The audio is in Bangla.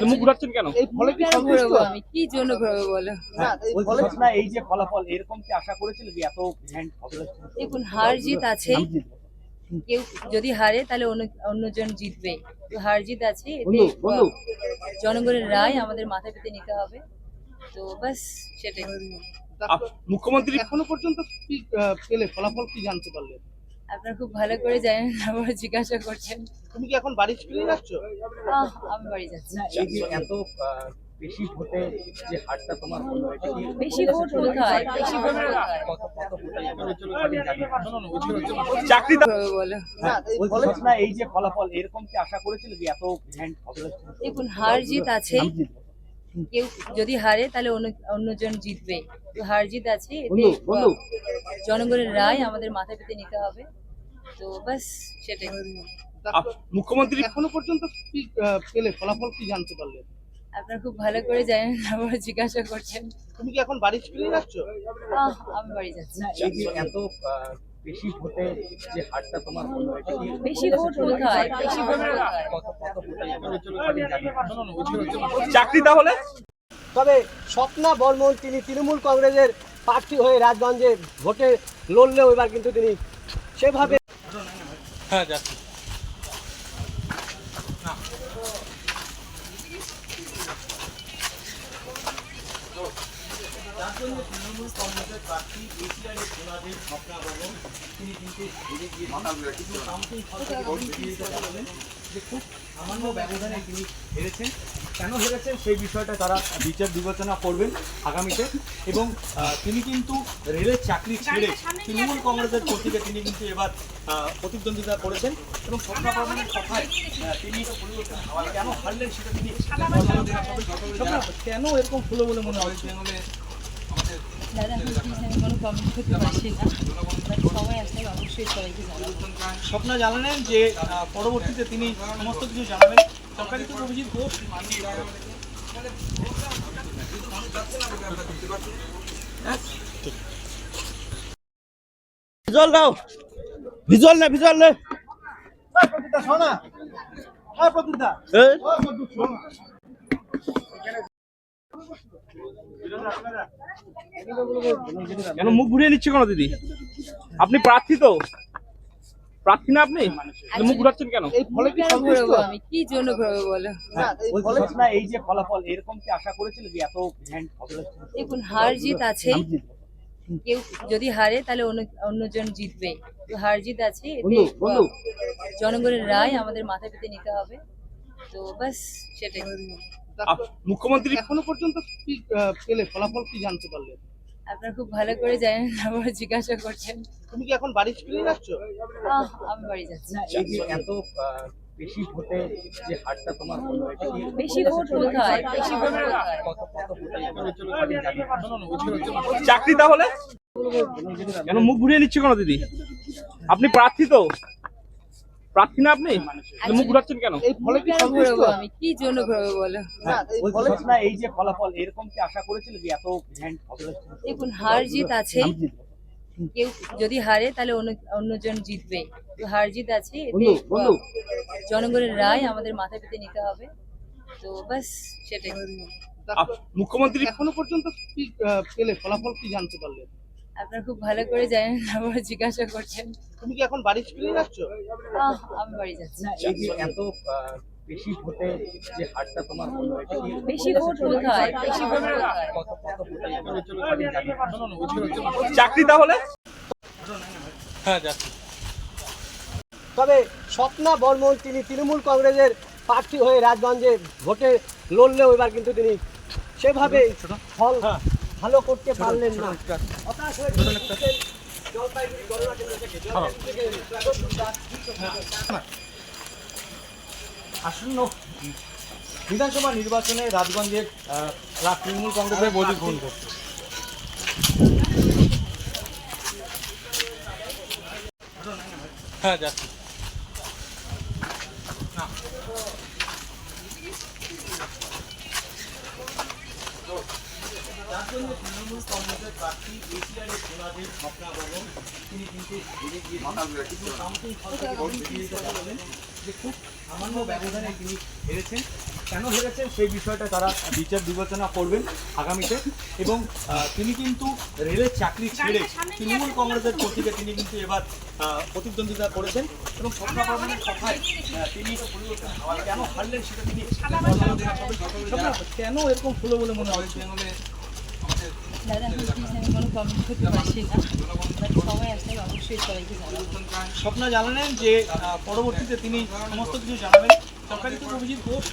মুখ ঘুরাচ্ছেন কেন? এই ফলে কি সন্তুষ্ট? আমি কি জন্য ঘুরাবো বলো? না, এই ফলে না, এই যে ফলাফল এরকম কি আশা করেছিল যে এত ভ্যান্ড হবে? দেখুন, হার জিত আছেই। কেউ যদি হারে তাহলে অন্যজন জিতবে, তো হার জিত আছে, এতে জনগণের রায় আমাদের মাথা পেতে নিতে হবে। তো বাস সেটাই। মুখ্যমন্ত্রী এখনো পর্যন্ত কি পেলে ফলাফল কি জানতে পারলে? আপনারা খুব ভালো করে জানেন, আবার জিজ্ঞাসা করছেন। তুমি কি এখন বাড়ি ফিরে যাচ্ছ? আমি বাড়ি যাচ্ছি। এই যে এত বেশি ভোটে যে হারটা তোমার হলো, এটা কি বেশি ভোট কোথায়? বেশি ভোট কোথায়? কত চাকরি বলো। না, এই ফলে না, এই যে ফলাফল এরকম কি আশা করেছিল যে এত ভ্যান্ড হবে? দেখুন, হার জিত আছেই। কেউ যদি হারে তাহলে অন্যজন জিতবে, তো হার জিত আছে, এতে জনগণের রায় আমাদের মাথা পেতে নিতে হবে। তো বাস সেটাই। মুখ্যমন্ত্রী এখনো পর্যন্ত কি পেলে ফলাফল কি জানতে পারলে? আপনারা খুব ভালো করে জানেন, আবার জিজ্ঞাসা করছেন। তুমি কি এখন বাড়ি ফিরে যাচ্ছ? আমি বাড়ি যাচ্ছি। এই যে এত বেশি ভোটে যে হারটা তোমার হলো, এটা কি বেশি ভোট কোথায়? বেশি ভোট কোথায়? চাকরি তাহলে? তবে স্বপ্না বর্মন তিনি তৃণমূল কংগ্রেসের প্রার্থী হয়ে রাজগঞ্জে ভোটে লড়লেও এবার কিন্তু তিনি সেভাবে তৃণমূল কংগ্রেসের প্রার্থী এশিয়ারের সোনাদের স্বপ্না বর্মন তিনি কিন্তু হেরে গিয়েছেন, যে খুব সামান্য ব্যবধানে তিনি হেরেছেন। কেন হেরেছেন সেই বিষয়টা তারা বিচার বিবেচনা করবেন আগামীতে। এবং তিনি কিন্তু রেলের চাকরি ছেড়ে তৃণমূল কংগ্রেসের প্রতীকে তিনি কিন্তু এবার প্রতিদ্বন্দ্বিতা করেছেন। এবং স্বপ্না বর্মনের কথায় তিনি কেন হারলেন সেটা তিনি কেন এরকম হলো বলে মনে হয়? দাদা, আমি কোনো কমেন্ট করতে পারছি না, সময় আসলে অবশ্যই সবাইকে জানাবো। স্বপ্না জানালেন যে পরবর্তীতে তিনি সমস্ত কিছু জানাবেন। সরকারি থেকে অভিজিৎ ঘোষ ভিজুয়াল দাও, ভিজুয়াল না ভিজুয়াল না শোনা হ্যাঁ প্রতিটা কেন মুখ ঘুরিয়ে নিচ্ছে কেন দিদি? আপনি প্রার্থী তো, প্রার্থী না আপনি, মুখ ঘুরাচ্ছেন কেন? এই ফলে কি সন্তুষ্ট? ঘুরাবো আমি কি জন্য ঘুরাবো বলো? না, এই ফলে না, এই যে ফলাফল এরকম কি আশা করেছিল যে এত ভ্যান্ড হবে? দেখুন, হার জিত আছেই। কেউ যদি হারে তাহলে অন্যজন জিতবে, তো হার জিত আছে, এতে জনগণের রায় আমাদের মাথা পেতে নিতে হবে। তো বাস সেটাই। মুখ্যমন্ত্রী এখনো পর্যন্ত কি পেলে ফলাফল কি জানতে পারলে? আপনারা খুব ভালো করে জানেন, আবার জিজ্ঞাসা করছেন। তুমি কি এখন বাড়ি ফিরে যাচ্ছ? আমি বাড়ি যাচ্ছি। এই যে এত বেশি ভোটে যে হারটা তোমার হলো, এটা কি বেশি ভোট কোথায়? বেশি ভোট কোথায়? চাকরি তাহলে? কেন মুখ ঘুরিয়ে নিচ্ছে কেন দিদি? আপনি প্রার্থী তো, প্রার্থী না আপনি, মুখ ঘুরাচ্ছেন কেন? এই ফলে কি সন্তুষ্ট? ঘুরাবো আমি কি জন্য ঘুরাবো বলো? না, এই ফলে না, এই যে ফলাফল এরকম কি আশা করেছিল যে এত ভ্যান্ড হবে? দেখুন, হার জিত আছেই। কেউ যদি হারে তাহলে অন্যজন জিতবে, তো হার জিত আছে, এতে জনগণের রায় আমাদের মাথা পেতে নিতে হবে। তো বাস সেটাই। মুখ্যমন্ত্রী এখনো পর্যন্ত কি পেলে ফলাফল কি জানতে পারলে? আপনারা খুব ভালো করে জানেন, আবার জিজ্ঞাসা করছেন। তুমি কি এখন বাড়ি ফিরে যাচ্ছ? আমি বাড়ি যাচ্ছি। এই যে এত বেশি ভোটে যে হারটা তোমার হলো, এটা কি বেশি ভোট কোথায়? বেশি ভোট কোথায়? চাকরি তাহলে? তবে স্বপ্না বর্মন তিনি তৃণমূল কংগ্রেসের প্রার্থী হয়ে রাজগঞ্জে ভোটে লড়লেও এবার কিন্তু তিনি সেভাবে ফল ভালো করতে পারলেন না। হতাশ হয়ে জলপাইগুড়ি গণনা কেন্দ্র থেকে আসন্ন বিধানসভা নির্বাচনে রাজগঞ্জের তৃণমূল কংগ্রেসের বৈঠক গ্রহণ করছে। হ্যাঁ যাচ্ছি। তৃণমূল কংগ্রেসের প্রার্থী এশিয়ারের সোনাদের স্বপ্না বর্মন তিনি কিন্তু হেরে গিয়েছেন, যে খুব সামান্য ব্যবধানে তিনি হেরেছেন। কেন হেরেছেন সেই বিষয়টা তারা বিচার বিবেচনা করবেন আগামীতে। এবং তিনি কিন্তু রেলের চাকরি ছেড়ে তৃণমূল কংগ্রেসের প্রতীকে তিনি কিন্তু এবার প্রতিদ্বন্দ্বিতা করেছেন এবং স্বপ্না বর্মনের কথায় তিনি কেন হারলেন সেটা তিনি স্বপ্না, কেন এরকম হলো বলে মনে হয়? দাদা এখন প্লিজ আমি কোনো কমেন্ট করতে পারছি না, বাট সময় আসলে অবশ্যই সবাইকে জানাবো। স্বপ্না জানালেন যে পরবর্তীতে তিনি সমস্ত কিছু জানাবেন। সরকারি তো অভিজিৎ ঘোষ